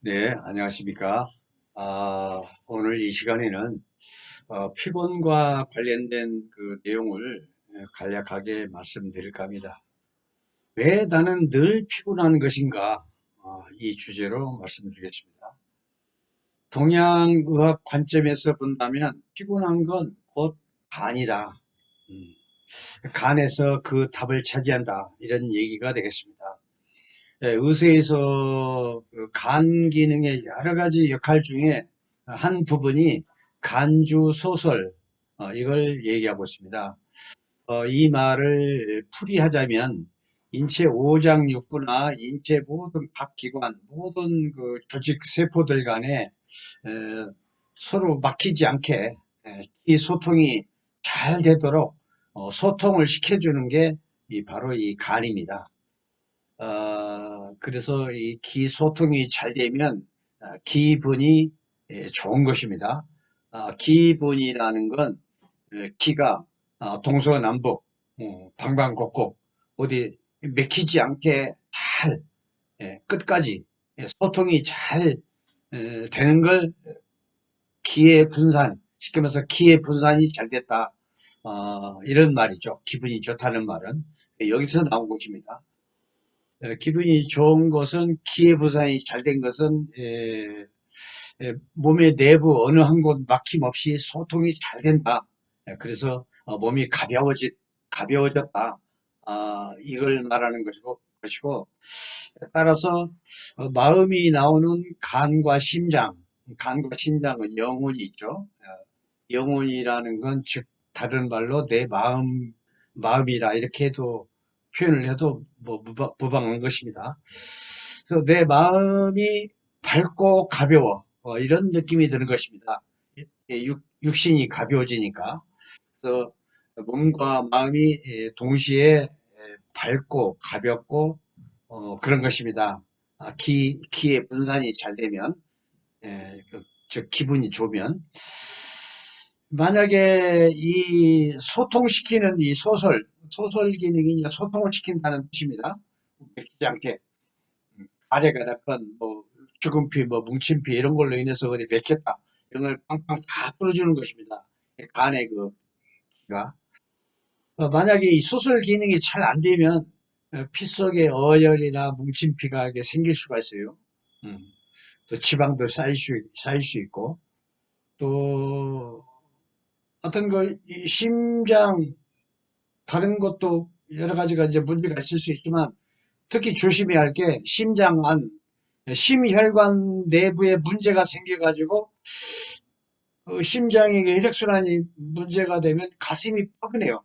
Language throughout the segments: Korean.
네, 안녕하십니까. 오늘 이 시간에는 피곤과 관련된 그 내용을 간략하게 말씀드릴까 합니다. 왜 나는 늘 피곤한 것인가? 이 주제로 말씀드리겠습니다. 동양의학 관점에서 본다면 피곤한 건 곧 간이다. 음, 간에서 그 답을 차지한다. 이런 얘기가 되겠습니다. 의사에서 그간 기능의 여러 가지 역할 중에 한 부분이 간주 소설, 이걸 얘기하고 있습니다. 이 말을 풀이하자면 인체 오장육부나 인체 모든 각 기관, 모든 그 조직 세포들 간에 서로 막히지 않게 이 소통이 잘 되도록 소통을 시켜주는 게 바로 이 간입니다. 그래서 이 기소통이 잘 되면 기분이 좋은 것입니다. 기분이라는 건 기가 동서남북 방방곡곡 어디 맥히지 않게 잘 끝까지 소통이 잘 되는 걸 기의 분산, 쉽게 말해서 기의 분산이 잘 됐다. 이런 말이죠. 기분이 좋다는 말은 여기서 나온 것입니다. 기분이 좋은 것은 기의 분산이 잘 된 것은 몸의 내부 어느 한 곳 막힘없이 소통이 잘 된다. 그래서 몸이 가벼워졌다. 이걸 말하는 것이고 따라서 마음이 나오는 간과 심장은 영혼이 있죠. 영혼이라는 건 즉 다른 말로 내 마음이라 이렇게 해도 표현을 해도 뭐 무방한 것입니다. 그래서 내 마음이 밝고 가벼워 이런 느낌이 드는 것입니다. 육신이 가벼워지니까. 그래서 몸과 마음이 동시에 밝고 가볍고 그런 것입니다. 기의 분산이 잘 되면 즉 기분이 좋으면 만약에 이 소통시키는 이 소설 기능이 소통을 시킨다는 뜻입니다. 맥히지 않게 가래가 났건 뭐 죽은 피, 뭐 뭉친 피 이런 걸로 인해서 어디 맥혔다 이런 걸 빵빵 다 뚫어주는 것입니다. 간의 그 기가 만약에 이 소설 기능이 잘 안 되면 피 속에 어혈이나 뭉친 피가 이렇게 생길 수가 있어요. 음. 또 지방도 쌓일 수 있고 또 어떤 이 심장 다른 것도 여러 가지가 이제 문제가 있을 수 있지만 특히 조심해야 할 게 심장 안 심혈관 내부에 문제가 생겨가지고 심장의 혈액순환이 문제가 되면 가슴이 뻐근해요.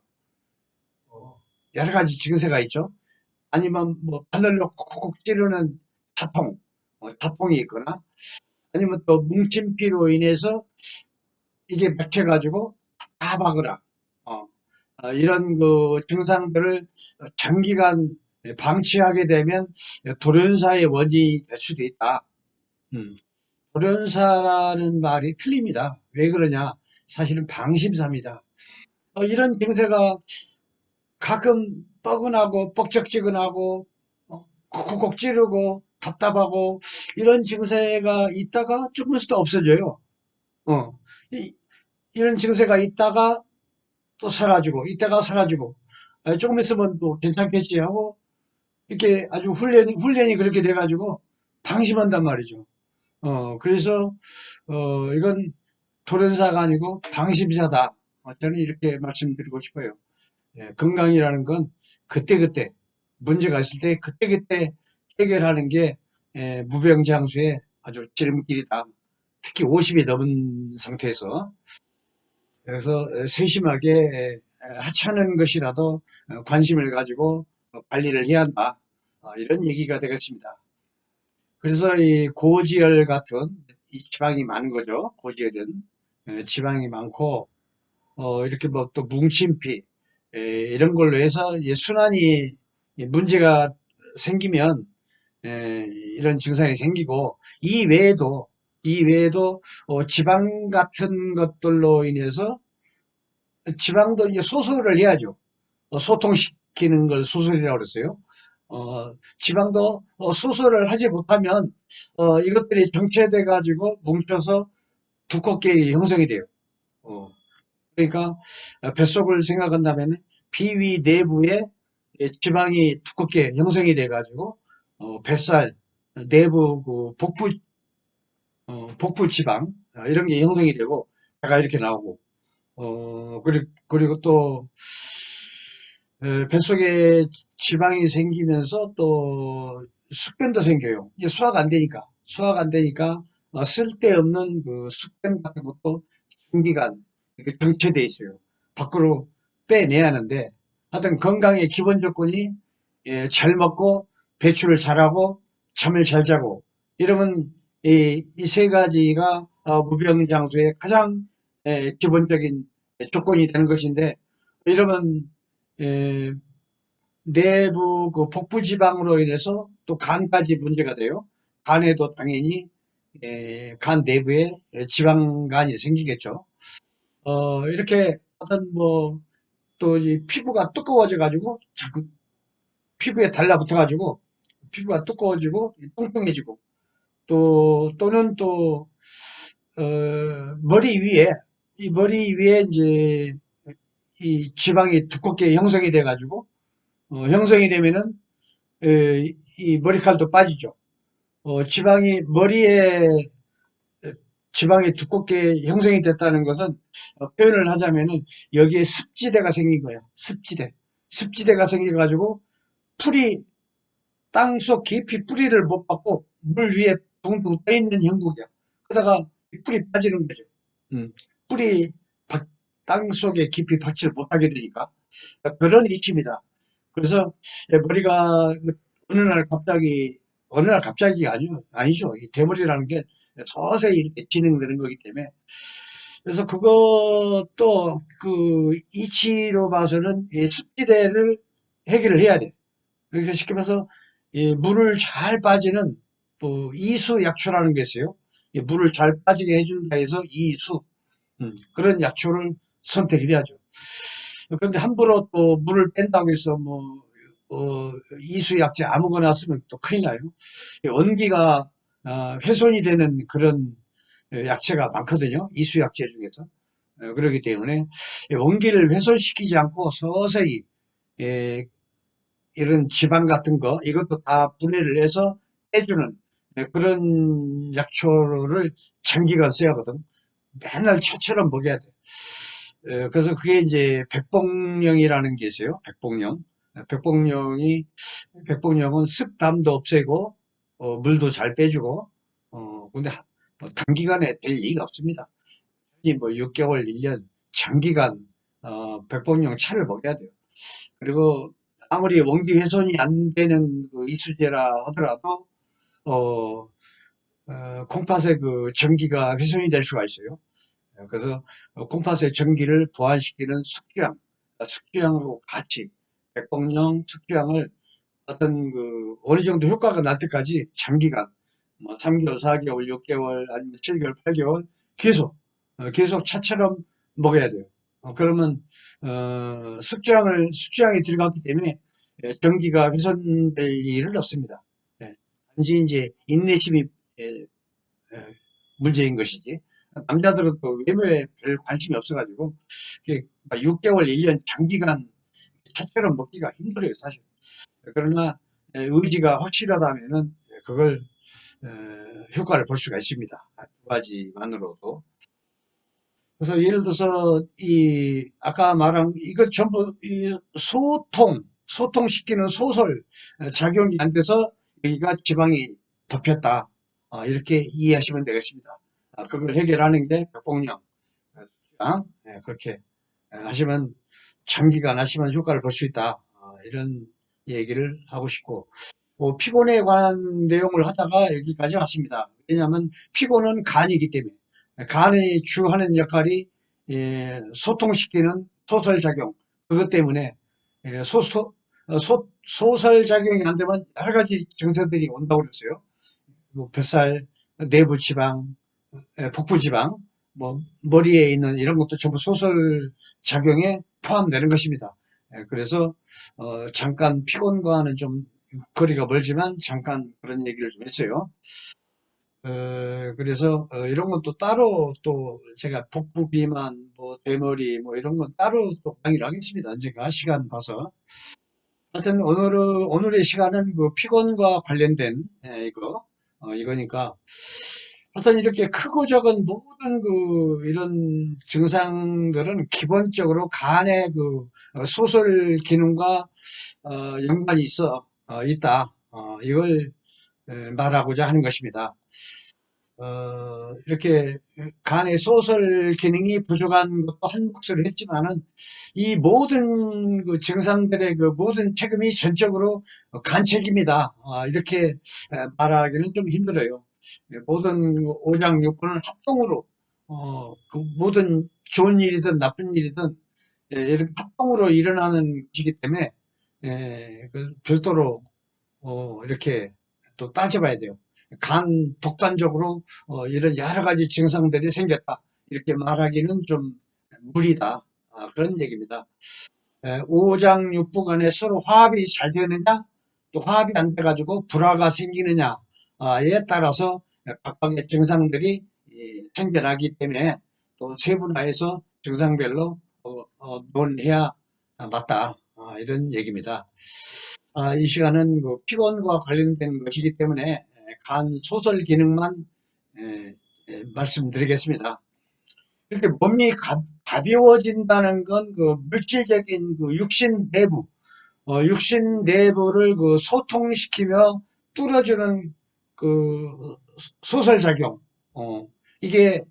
여러 가지 증세가 있죠. 아니면 뭐 바늘로 콕콕 찌르는 타통이 있거나 아니면 또 뭉친 피로 인해서 이게 막혀가지고 아박으라 이런 그 증상들을 장기간 방치하게 되면 돌연사의 원인이 될 수도 있다. 음. 돌연사라는 말이 틀립니다. 왜 그러냐? 사실은 방심사입니다. 이런 증세가 가끔 뻐근하고 뻑적지근하고 콕콕 찌르고 답답하고 이런 증세가 있다가 조금 있을 때 없어져요. 어. 이런 증세가 있다가 또 사라지고 있다가 사라지고 조금 있으면 또 괜찮겠지 하고 이렇게 아주 훈련이 그렇게 돼가지고 방심한단 말이죠. 그래서 이건 돌연사가 아니고 방심사다. 저는 이렇게 말씀드리고 싶어요. 건강이라는 건 그때그때 문제가 있을 때 그때그때 해결하는 게 무병장수의 아주 지름길이다. 특히 50이 넘은 상태에서 그래서 세심하게 하찮은 것이라도 관심을 가지고 관리를 해야 한다. 이런 얘기가 되겠습니다. 그래서 이 고지혈 같은 이 지방이 많은 거죠. 고지혈은 지방이 많고 이렇게 뭐 또 뭉친 피 이런 걸로 해서 순환이 문제가 생기면 이런 증상이 생기고 이 외에도 지방 같은 것들로 인해서 지방도 이제 소설을 해야죠. 소통시키는 걸 소설이라고 그랬어요. 지방도 수술을 하지 못하면 이것들이 정체돼 가지고 뭉쳐서 두껍게 형성이 돼요. 어, 그러니까 뱃속을 생각한다면 비위 내부에 지방이 두껍게 형성이 돼 가지고 뱃살 내부 그 복부 지방 이런 게 형성이 되고 배가 이렇게 나오고 그리고 또 뱃속에 지방이 생기면서 또 숙변도 생겨요. 이게 소화가 안 되니까 쓸데없는 그 숙변 같은 것도 장기간 이렇게 정체돼 있어요. 밖으로 빼내야 하는데 하여튼 건강의 기본 조건이 잘 먹고 배출을 잘하고 잠을 잘 자고 이러면 이 세 가지가 무병장수의 가장 기본적인 조건이 되는 것인데 이러면 에, 내부 그 복부 지방으로 인해서 또 간까지 문제가 돼요. 간에도 당연히 간 내부에 지방간이 생기겠죠. 이렇게 어떤 뭐 또 피부가 두꺼워져 가지고 자꾸 피부에 달라붙어 가지고 피부가 두꺼워지고 뚱뚱해지고 또는 또 머리 위에 이 머리 위에 이제 이 지방이 두껍게 형성이 돼 가지고 형성이 되면은 이 머리칼도 빠지죠. 지방이 머리에 지방이 두껍게 형성이 됐다는 것은 표현을 하자면은 여기에 습지대가 생긴 거야. 습지대가 생겨가지고 풀이 땅속 깊이 뿌리를 못 받고 물 위에 둥둥 떠 있는 형국이야. 그러다가 이 풀이 빠지는 거죠. 음, 뿌리 땅속에 깊이 박지를 못하게 되니까 그런 이치입니다. 그래서 머리가 어느 날 갑자기 아니죠. 이 대머리라는 게 서서히 이렇게 진행되는 거기 때문에. 그래서 그것도 그 이치로 봐서는 이 습지대를 해결을 해야 돼. 그러니까 쉽게 말해서 이 물을 잘 빠지는 또 이수 약초라는 게 있어요. 이 물을 잘 빠지게 해준다 해서 이수 그런 약초를 선택해야죠. 그런데 함부로 또 물을 뺀다고 해서 뭐 이수약제 아무거나 쓰면 또 큰일 나요. 원기가 훼손이 되는 그런 약체가 많거든요. 이수약제 중에서. 그렇기 때문에 원기를 훼손시키지 않고 서서히 예, 이런 지방 같은 거 이것도 다 분해를 해서 빼주는 그런 약초를 장기간 써야 하거든. 맨날 처처럼 먹여야 돼. 그래서 그게 이제 백복령이라는 게 있어요. 백복령. 백복령은 습담도 없애고, 물도 잘 빼주고, 근데 뭐 단기간에 될 리가 없습니다. 뭐 6개월, 1년, 장기간, 백복령 차를 먹여야 돼요. 그리고 아무리 원기 훼손이 안 되는 그 이수제라 하더라도, 어, 콩팥의 그 전기가 훼손이 될 수가 있어요. 그래서 콩팥의 전기를 보완시키는 숙주향하고 같이 백복령 숙주향을 어떤 그 어느 정도 효과가 날 때까지 장기간 뭐 3개월, 4개월, 6개월 아니면 7개월, 8개월 계속 차처럼 먹어야 돼요. 그러면 숙주향이 들어갔기 때문에 전기가 훼손될 일은 없습니다. 예, 단지 이제 인내심이 예, 문제인 것이지. 남자들은 또 외모에 별 관심이 없어가지고, 6개월, 1년 장기간 차처럼 먹기가 힘들어요, 사실. 그러나, 의지가 확실하다면은, 그걸, 효과를 볼 수가 있습니다. 두 가지만으로도. 그래서 예를 들어서, 아까 말한, 이거 전부, 소통시키는 소설, 작용이 안 돼서, 여기가 지방이 덮였다. 이렇게 이해하시면 되겠습니다. 그걸 해결하는 게 벽공령, 그렇게 하시면 장기간 하시면 효과를 볼 수 있다. 이런 얘기를 하고 싶고 피곤에 관한 내용을 하다가 여기까지 왔습니다. 왜냐하면 피곤은 간이기 때문에 간이 주하는 역할이 소통시키는 소설작용 그것 때문에 소설작용이 안 되면 여러 가지 증세들이 온다고 그랬어요. 뭐 뱃살, 내부 지방, 복부 지방, 뭐 머리에 있는 이런 것도 전부 소설 작용에 포함되는 것입니다. 그래서 잠깐 피곤과는 좀 거리가 멀지만 잠깐 그런 얘기를 좀 했어요. 그래서 이런 것도 따로 또 제가 복부 비만, 뭐 대머리 뭐 이런 건 따로 또 강의를 하겠습니다. 언젠가 시간 봐서. 하여튼 오늘의 시간은 그 피곤과 관련된 이거니까 하여튼 이렇게 크고 작은 모든 이런 증상들은 기본적으로 간의 소설 기능과 연관이 있다. 이걸 말하고자 하는 것입니다. 이렇게 간의 소설 기능이 부족한 것도 한 몫을 했지만은 이 모든 증상들의 모든 책임이 전적으로 간 책임이다. 이렇게 말하기는 좀 힘들어요. 모든 오장육부는 합동으로 그 모든 좋은 일이든 나쁜 일이든 이렇게 합동으로 일어나는 것이기 때문에 별도로 이렇게 또 따져봐야 돼요. 독단적으로 이런 여러 가지 증상들이 생겼다. 이렇게 말하기는 좀 무리다. 그런 얘기입니다. 오장육부 간에 서로 화합이 잘 되느냐, 또 화합이 안 돼가지고 불화가 생기느냐에 따라서 각각의 증상들이 생겨나기 때문에 또 세분화해서 증상별로 논해야 맞다. 이런 얘기입니다. 이 시간은 피곤과 관련된 것이기 때문에 간 소설 기능만 말씀드리겠습니다. 이렇게 몸이 가벼워진다는 건 물질적인 육신 내부, 육신 내부를 소통시키며 뚫어주는 그 소설작용, 이게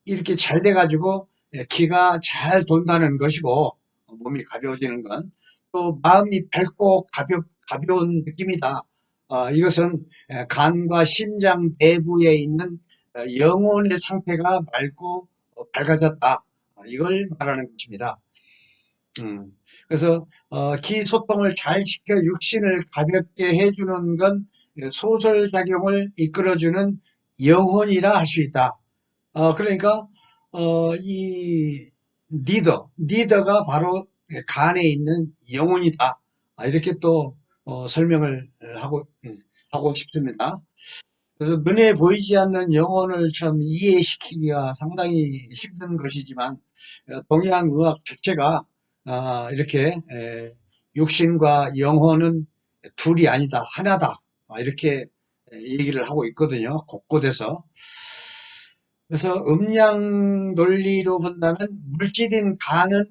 이렇게 잘 돼가지고 기가 잘 돈다는 것이고, 몸이 가벼워지는 건 또 마음이 밝고 가벼운 느낌이다. 이것은 간과 심장 내부에 있는 영혼의 상태가 맑고 밝아졌다. 이걸 말하는 것입니다. 그래서 기 소통을 잘 시켜 육신을 가볍게 해주는 건 소설작용을 이끌어주는 영혼이라 할 수 있다. 그러니까 이 리더가 바로 간에 있는 영혼이다. 이렇게 또 설명을 하고 싶습니다. 그래서 눈에 보이지 않는 영혼을 참 이해시키기가 상당히 힘든 것이지만 동양의학 자체가 이렇게 육신과 영혼은 둘이 아니다, 하나다, 이렇게 얘기를 하고 있거든요. 곳곳에서. 그래서 음양 논리로 본다면 물질인 간은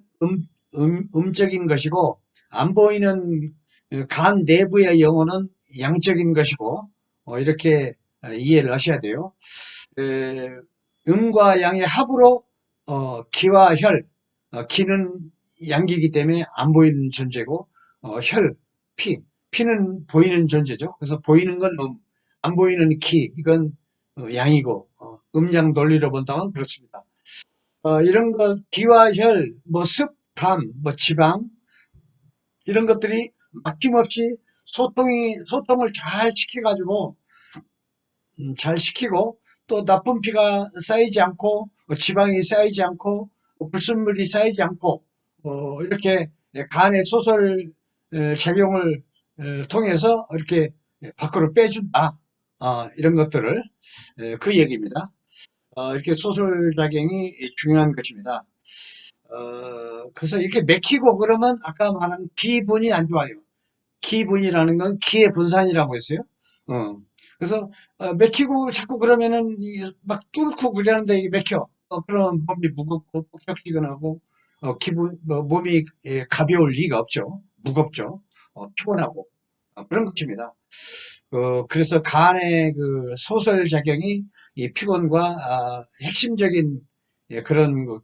음적인 것이고 안 보이는 간 내부의 영혼은 양적인 것이고 이렇게 이해를 하셔야 돼요. 음과 양의 합으로 기와 혈, 기는 양기이기 때문에 안 보이는 존재고 피는 보이는 존재죠. 그래서 보이는 건 안 보이는 이건 양이고 음양 논리로 본다면 그렇습니다. 이런 것 기와 혈, 뭐 습, 담, 뭐 지방 이런 것들이 막힘없이 소통을 잘 시켜가지고 잘 시키고 또 나쁜 피가 쌓이지 않고 지방이 쌓이지 않고 불순물이 쌓이지 않고 이렇게 간의 소설 작용을 통해서 이렇게 밖으로 빼준다. 이런 것들을 그 얘기입니다. 이렇게 소설 작용이 중요한 것입니다. 그래서 이렇게 맥히고 그러면 아까 말한 기분이 안 좋아요. 기분이라는 건 기의 분산이라고 했어요. 그래서 맥히고 자꾸 그러면은 막 뚫고 그러는데 이게 맥혀. 그럼 몸이 무겁고 폭격지근하고 몸이 가벼울 리가 없죠. 무겁죠. 피곤하고 그런 것입니다. 그래서 간의 소설 작용이 이 피곤과 핵심적인 그런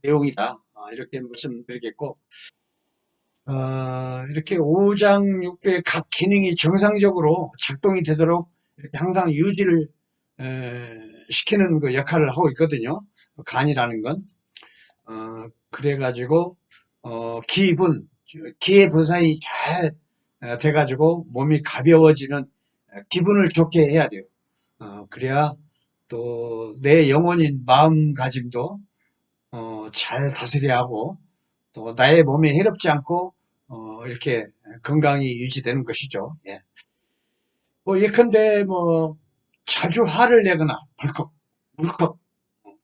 내용이다. 이렇게 말씀드리겠고, 이렇게 오장육부의 각 기능이 정상적으로 작동이 되도록 이렇게 항상 유지를 시키는 역할을 하고 있거든요. 간이라는 건. 그래가지고 기의 분산이 잘 돼가지고 몸이 가벼워지는 기분을 좋게 해야 돼요. 그래야 또 내 영혼인 마음가짐도 잘 다스려야 하고 또 나의 몸에 해롭지 않고 이렇게 건강이 유지되는 것이죠. 예. 뭐 예컨대 뭐 자주 화를 내거나 벌컥 울컥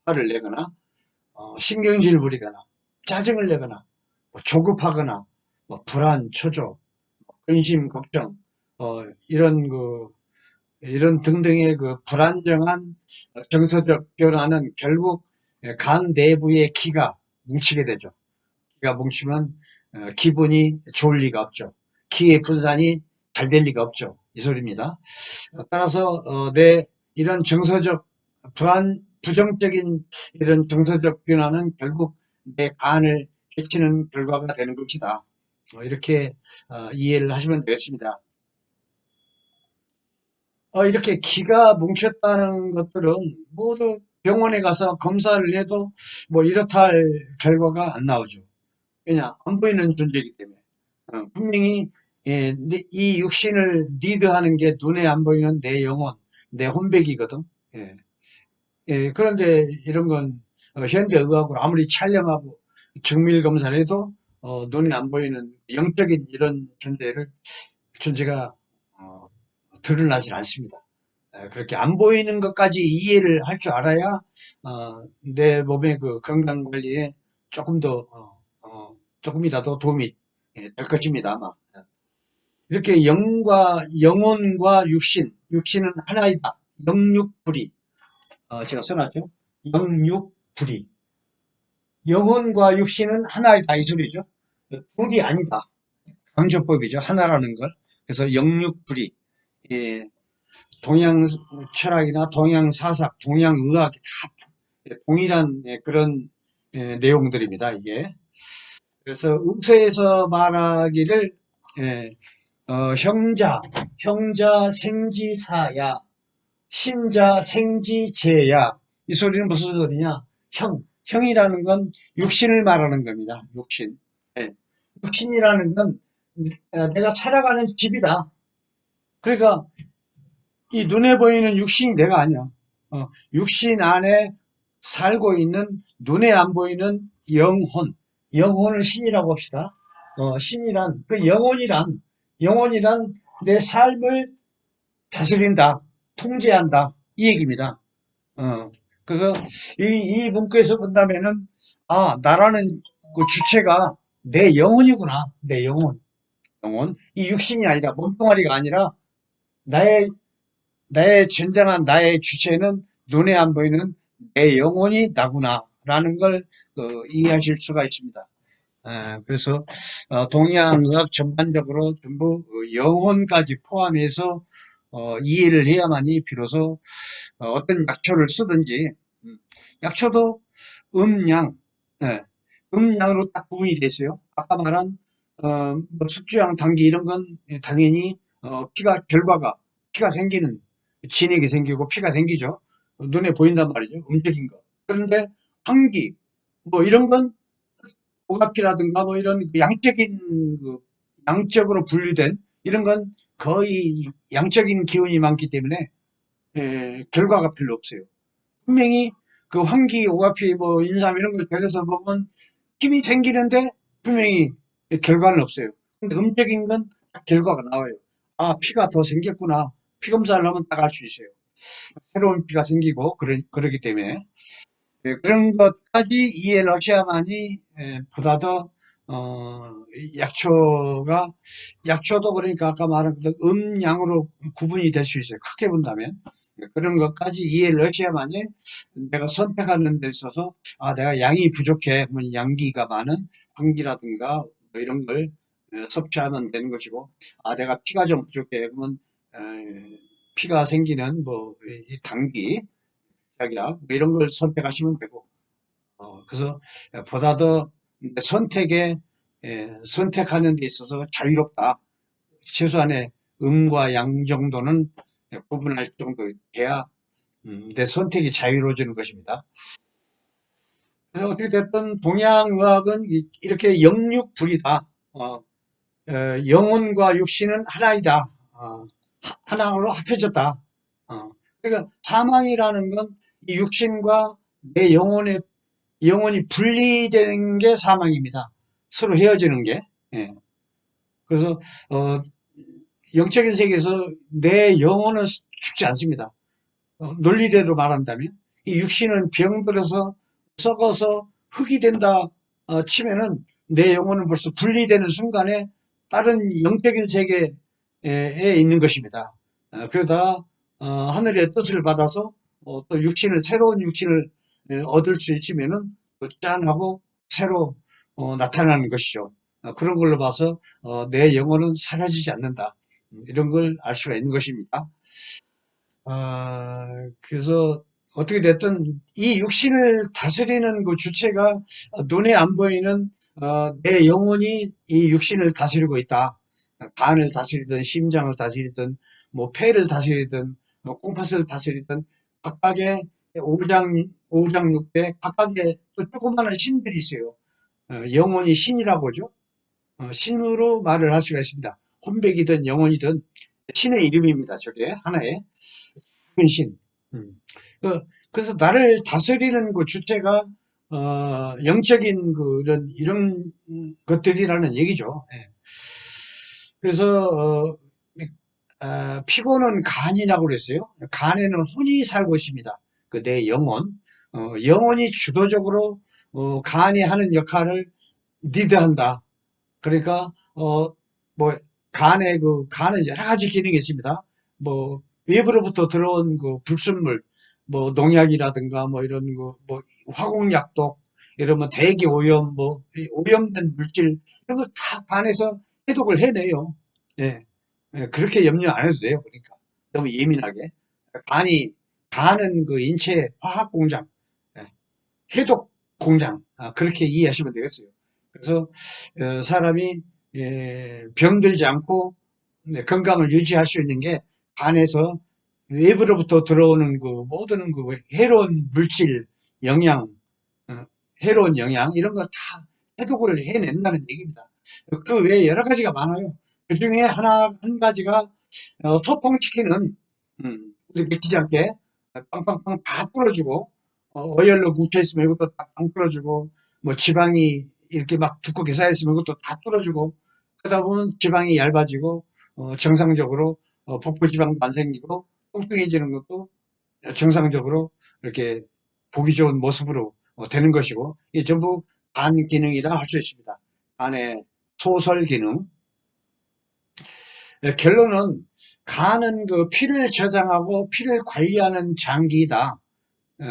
화를 내거나 신경질 부리거나 짜증을 내거나 뭐 조급하거나 뭐 불안, 초조, 근심, 걱정 이런 이런 등등의 그 불안정한 정서적 변화는 결국 간 내부의 기가 뭉치게 되죠. 기가 뭉치면 기분이 좋을 리가 없죠. 기의 분산이 잘 될 리가 없죠. 이 소리입니다. 따라서 내 이런 정서적 부정적인 이런 정서적 변화는 결국 내 간을 해치는 결과가 되는 것이다. 이렇게 이해를 하시면 되겠습니다. 이렇게 기가 뭉쳤다는 것들은 모두 병원에 가서 검사를 해도 뭐 이렇다 할 결과가 안 나오죠. 왜냐? 안 보이는 존재이기 때문에. 분명히 이 육신을 리드하는 게 눈에 안 보이는 내 영혼, 내 혼백이거든. 예. 예, 그런데 이런 건 현대의학으로 아무리 촬영하고 정밀 검사를 해도 눈에 안 보이는 영적인 이런 존재가 어, 드러나질 않습니다. 그렇게 안 보이는 것까지 이해를 할 줄 알아야 내 몸의 그 건강 관리에 조금 더 조금이라도 도움이 될 것입니다. 아마 이렇게 영혼과 육신은 하나이다. 영육불이 제가 써놨죠. 영육불이 영혼과 육신은 하나이다 이 소리죠. 불이 아니다. 강조법이죠. 하나라는 걸. 그래서 영육불이 예, 동양 철학이나 동양 사상, 동양 의학이 다 동일한 그런 내용들입니다. 이게. 그래서 의서에서 말하기를 예, 형자 생지사야, 신자 생지제야. 이 소리는 무슨 소리냐? 형이라는 건 육신을 말하는 겁니다. 육신. 예. 육신이라는 건 내가 살아가는 집이다. 그러니까 이 눈에 보이는 육신이 내가 아니야. 육신 안에 살고 있는 눈에 안 보이는 영혼을 신이라고 합시다. 신이란 그 영혼이란 내 삶을 다스린다, 통제한다 이 얘기입니다. 그래서 이 문구에서 본다면은 나라는 그 주체가 내 영혼이구나, 내 영혼. 이 육신이 아니라 몸뚱아리가 아니라 나의 전장한 나의 주체는 눈에 안 보이는 내 영혼이 나구나라는 걸 이해하실 수가 있습니다. 그래서 동양의학 전반적으로 전부 영혼까지 포함해서 이해를 해야만이 비로소 어떤 약초를 쓰든지 약초도 음양, 예, 음양으로 딱 구분이 됐어요. 아까 말한 뭐 숙주양, 당기 이런 건 당연히 피가 생기는 진액이 생기고 피가 생기죠. 눈에 보인단 말이죠. 음적인 거. 그런데 환기 뭐 이런 건 오가피라든가 뭐 이런 양적으로 분류된 이런 건 거의 양적인 기운이 많기 때문에 결과가 별로 없어요. 분명히 그 환기, 오가피, 뭐 인삼 이런 걸 데려서 먹으면 힘이 생기는데 분명히 결과는 없어요. 근데 음적인 건 결과가 나와요. 피가 더 생겼구나. 피 검사를 하면 딱 알 수 있어요. 새로운 피가 생기고 그러기 때문에 그런 것까지 이해를 하셔야만이 보다 더 약초가 약초도 그러니까 아까 말한 그 음양으로 구분이 될 수 있어요. 크게 본다면 그런 것까지 이해를 하셔야만이 내가 선택하는 데 있어서 내가 양이 부족해 그러면 양기가 많은 황기라든가 뭐 이런 걸 섭취하면 되는 것이고 내가 피가 좀 부족해 그러면 피가 생기는 뭐 이 당기 약이나 뭐 이런 걸 선택하시면 되고 그래서 보다 더 선택하는 데 있어서 자유롭다. 최소한의 음과 양 정도는 구분할 정도 돼야 내 선택이 자유로워지는 것입니다. 그래서 어떻게 됐든 동양의학은 이렇게 영육불이다. 영혼과 육신은 하나이다. 하나로 합해졌다. 그러니까 사망이라는 건 이 육신과 내 영혼이 분리되는 게 사망입니다. 서로 헤어지는 게. 예. 그래서 어, 영적인 세계에서 내 영혼은 죽지 않습니다. 논리대로 말한다면 이 육신은 병들어서 썩어서 흙이 된다 치면은 내 영혼은 벌써 분리되는 순간에 다른 영적인 세계에 있는 것입니다. 그러다 하늘의 뜻을 받아서 또 육신을 새로운 육신을 얻을 수 있으면은 또 짠하고 새로 나타나는 것이죠. 그런 걸로 봐서 내 영혼은 사라지지 않는다. 이런 걸 알 수가 있는 것입니다. 그래서 어떻게 됐든 이 육신을 다스리는 그 주체가 눈에 안 보이는 내 영혼이 이 육신을 다스리고 있다. 간을 다스리든 심장을 다스리든 뭐 폐를 다스리든 콩팥을 다스리든 각각의 오장육대 각각의 또 조그마한 신들이 있어요. 영혼이 신이라고 하죠. 신으로 말을 할 수가 있습니다. 혼백이든 영혼이든 신의 이름입니다. 저게 하나의 신. 음. 그래서 나를 다스리는 그 주체가 영적인 이런 것들이라는 얘기죠. 예. 그래서 피고는 간이라고 그랬어요. 간에는 혼이 살고 있습니다. 그 내 영혼. 영혼이 주도적으로 간이 하는 역할을 리드한다. 그러니까 뭐 간은 여러 가지 기능이 있습니다. 뭐 외부로부터 들어온 그 불순물, 뭐 농약이라든가 뭐 이런 거, 뭐 화공약독 이러면 대기 오염, 뭐 오염된 물질 이런 거 다 간에서 해독을 해내요. 예, 그렇게 염려 안 해도 돼요. 그러니까 너무 예민하게 간이 간은 그 인체 화학 공장, 예, 해독 공장 그렇게 이해하시면 되겠어요. 그래서 사람이 병들지 않고 건강을 유지할 수 있는 게 간에서 외부로부터 들어오는 그 모든 그 해로운 물질, 영양, 어, 해로운 영양 이런 거 다 해독을 해낸다는 얘기입니다. 그 외에 여러 가지가 많아요. 그 중에 한 가지가 소통시키는 우리 믿기지 않게 빵빵빵 다 뚫어주고 어열로 뭉쳐있으면 이것도 다빵 뚫어주고 뭐 지방이 이렇게 막 두껍게 쌓여있으면 이것도 다 뚫어주고 그러다 보면 지방이 얇아지고 정상적으로 복부지방도 안 생기고 뚱뚱해지는 것도 정상적으로 이렇게 보기 좋은 모습으로 되는 것이고 이게 전부 간 기능이라 할 수 있습니다. 간의 소설 기능. 결론은 간은 그 피를 저장하고 피를 관리하는 장기이다. 어,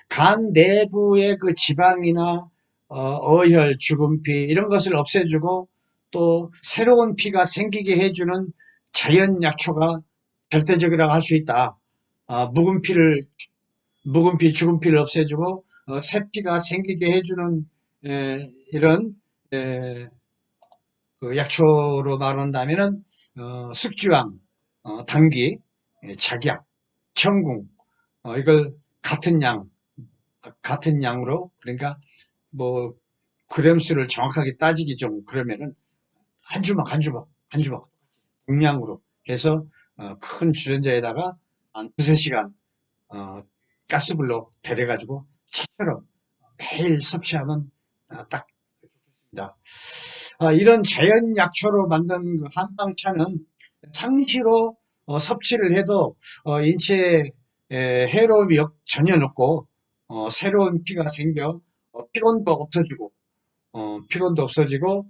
간 내부의 그 지방이나 어혈, 주근피 이런 것을 없애주고 또 새로운 피가 생기게 해주는 자연 약초가 절대적이라고 할 수 있다. 묵은 피, 죽은 피를 없애주고 새 피가 생기게 해주는 이런 에, 그 약초로 말한다면은 숙주황, 당귀, 작약, 청궁 이걸 같은 양으로 그러니까 뭐 그램수를 정확하게 따지기 좀 그러면은 한 주먹 동량으로 해서 큰 주전자에다가 한 두세 시간 어, 가스불로 데려가지고 차처럼 매일 섭취하면 딱 좋습니다. 이런 자연 약초로 만든 그 한방차는 상시로 섭취를 해도 인체에 해로움이 전혀 없고 새로운 피가 생겨 피곤도 없어지고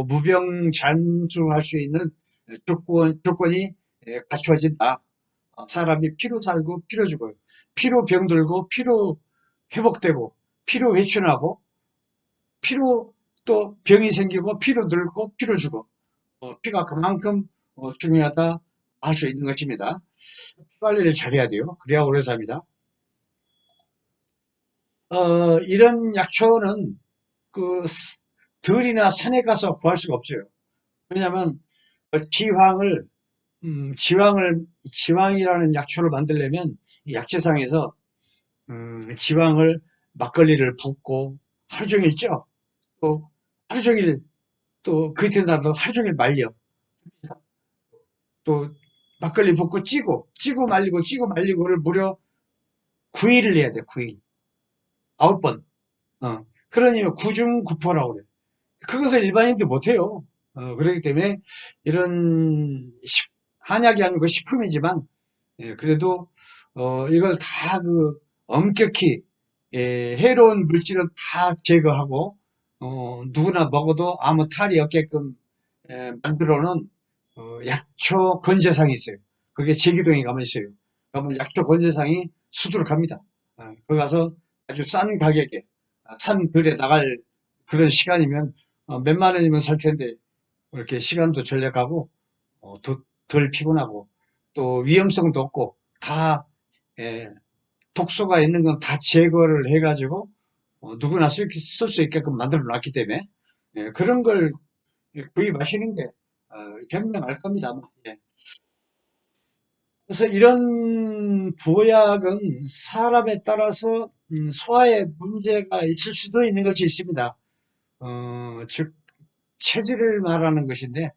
무병장수할 수 있는 조건이 갖추어진다. 사람이 피로 살고 피로 죽어요. 피로 병들고 피로 회복되고 피로 회춘하고 피로 또 병이 생기고 피로 늙고 피로 죽어. 피가 그만큼 중요하다 할 수 있는 것입니다. 피 관리를 잘해야 돼요. 그래야 오래 삽니다. 이런 약초는 그 들이나 산에 가서 구할 수가 없어요. 왜냐하면 지황을 지황이라는 약초를 만들려면 약재상에서 지황을 막걸리를 붓고 하루 종일 쪄. 또 하루 종일 그 이튿 날도 하루 종일 말려. 또 막걸리 붓고 찌고 말리고를 무려 9일을 해야 돼. 9일. 9번. 그러니 구중구포라고 그래. 그것을 일반인들 못해요. 그렇기 때문에 이런 한약이 아니고 식품이지만 그래도 이걸 다 엄격히 해로운 물질은 다 제거하고 누구나 먹어도 아무 탈이 없게끔 만들어 놓은 약초 건재상이 있어요. 그게 제주도에 가면 있어요. 그러면 약초 건재상이 수두룩합니다. 거기 가서 아주 싼 가격에 산 들에 나갈 그런 시간이면 몇만 원이면 살 텐데 이렇게 시간도 절약하고 덜 피곤하고 또 위험성도 없고 다 예, 독소가 있는 건 다 제거를 해가지고 누구나 쓸 수 있게끔 만들어 놨기 때문에 그런 걸 구입하시는 게 현명할 겁니다. 아마. 예. 그래서 이런 보약은 사람에 따라서 소화에 문제가 있을 수도 있는 것이 있습니다. 즉 체질을 말하는 것인데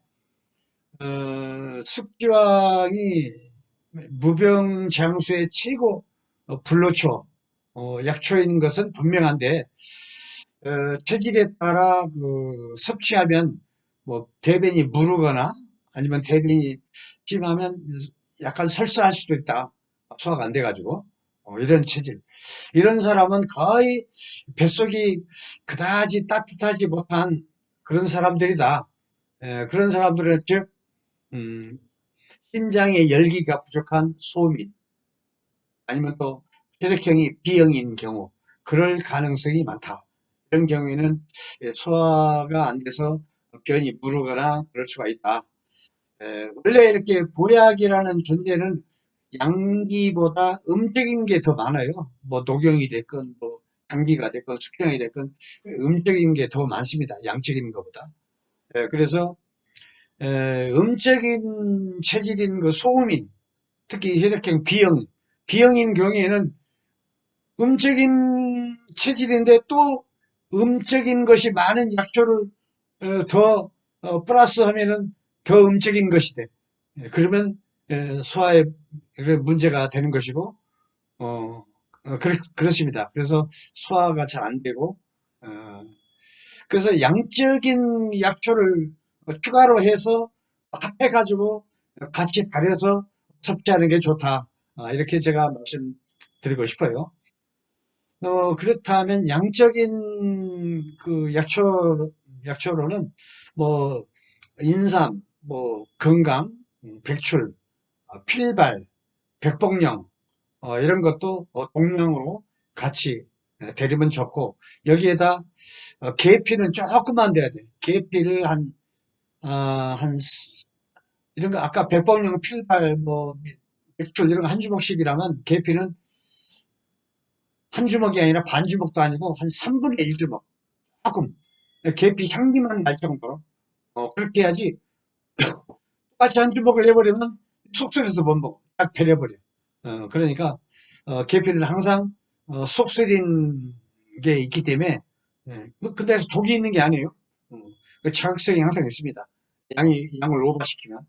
숙주왕이 무병장수의 최고 불로초 약초인 것은 분명한데 체질에 따라 섭취하면 뭐 대변이 무르거나 아니면 대변이 심하면 약간 설사할 수도 있다. 소화가 안 돼가지고 이런 체질. 이런 사람은 거의 뱃속이 그다지 따뜻하지 못한 그런 사람들이다. 그런 사람들은 즉 음, 심장의 열기가 부족한 소민 아니면 또 혈액형이 B형인 경우 그럴 가능성이 많다. 이런 경우에는 소화가 안 돼서 변이 무르거나 그럴 수가 있다. 원래 이렇게 보약이라는 존재는 양기보다 음적인 게 더 많아요. 뭐 녹용이 됐건 뭐 당기가 됐건 숙성이 됐건 음적인 게 더 많습니다. 양적인 것보다. 그래서 음적인 체질인 소음인 특히 혈액형 B형인 경우에는 음적인 체질인데 또 음적인 것이 많은 약초를 더 플러스하면은 더 음적인 것이 돼. 그러면 소화에 문제가 되는 것이고 그렇습니다. 그래서 소화가 잘 안 되고 어, 그래서 양적인 약초를 추가로 해서 합해가지고 같이 발효해서 섭취하는 게 좋다. 이렇게 제가 말씀드리고 싶어요. 그렇다면 양적인 약초로는 뭐 인삼, 뭐 건강, 백출, 필발, 백복령 이런 것도 동량으로 같이 데리면 좋고 여기에다 계피는 조금만 돼야 돼. 계피를 한 이런 거 아까 백복령, 필발, 뭐 백출 이런 거 한 주먹씩이라면 계피는 한 주먹이 아니라 반 주먹도 아니고 한 3분의 1 주먹 조금 계피 향기만 날 정도로 그렇게 해야지 똑같이 한 주먹을 내버리면 속쓰려서 못 먹어. 딱 배려버려. 그러니까 계피는 항상 속쓰린 게 있기 때문에 근데 독이 있는 게 아니에요. 어, 그 자극성이 항상 있습니다. 양을 오버시키면.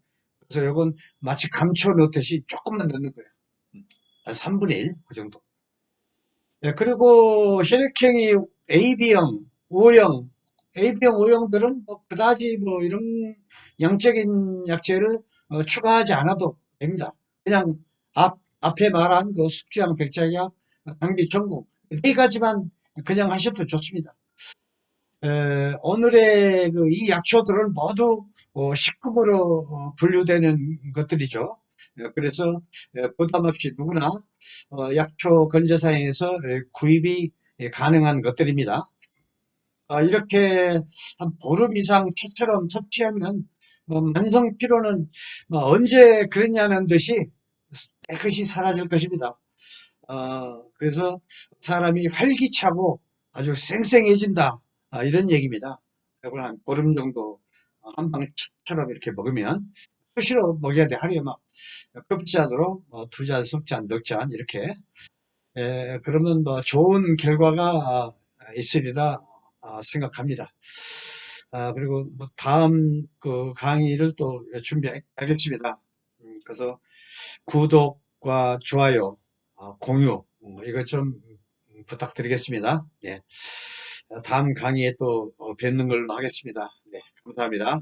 그래서 이건 마치 감초 넣듯이 조금만 넣는 거예요. 한 3분의 1, 그 정도. 그리고 혈액형이 AB형, O형, AB형, O형들은 뭐 그다지 뭐 이런 양적인 약제를 추가하지 않아도 됩니다. 그냥 앞에 말한 숙주향, 백작약, 당귀, 전국 네 가지만 그냥 하셔도 좋습니다. 오늘의 이 약초들은 모두 식품으로 분류되는 것들이죠. 그래서 부담 없이 누구나 약초 건조사에서 구입이 가능한 것들입니다. 이렇게 한 보름 이상 초처럼 섭취하면 만성 피로는 언제 그랬냐는 듯이 깨끗이 사라질 것입니다. 그래서 사람이 활기차고 아주 쌩쌩해진다. 이런 얘기입니다. 이걸 한 보름 정도 한방처럼 이렇게 먹으면 수시로 먹여야 돼. 하루에 막 급지않도록 두 잔, 석 잔, 넉 잔 이렇게. 그러면 뭐 좋은 결과가 있으리라 생각합니다. 그리고 뭐 다음 강의를 또 준비하겠습니다. 그래서 구독과 좋아요, 공유 이것 좀 부탁드리겠습니다. 네. 다음 강의에 또 뵙는 걸로 하겠습니다. 네, 감사합니다.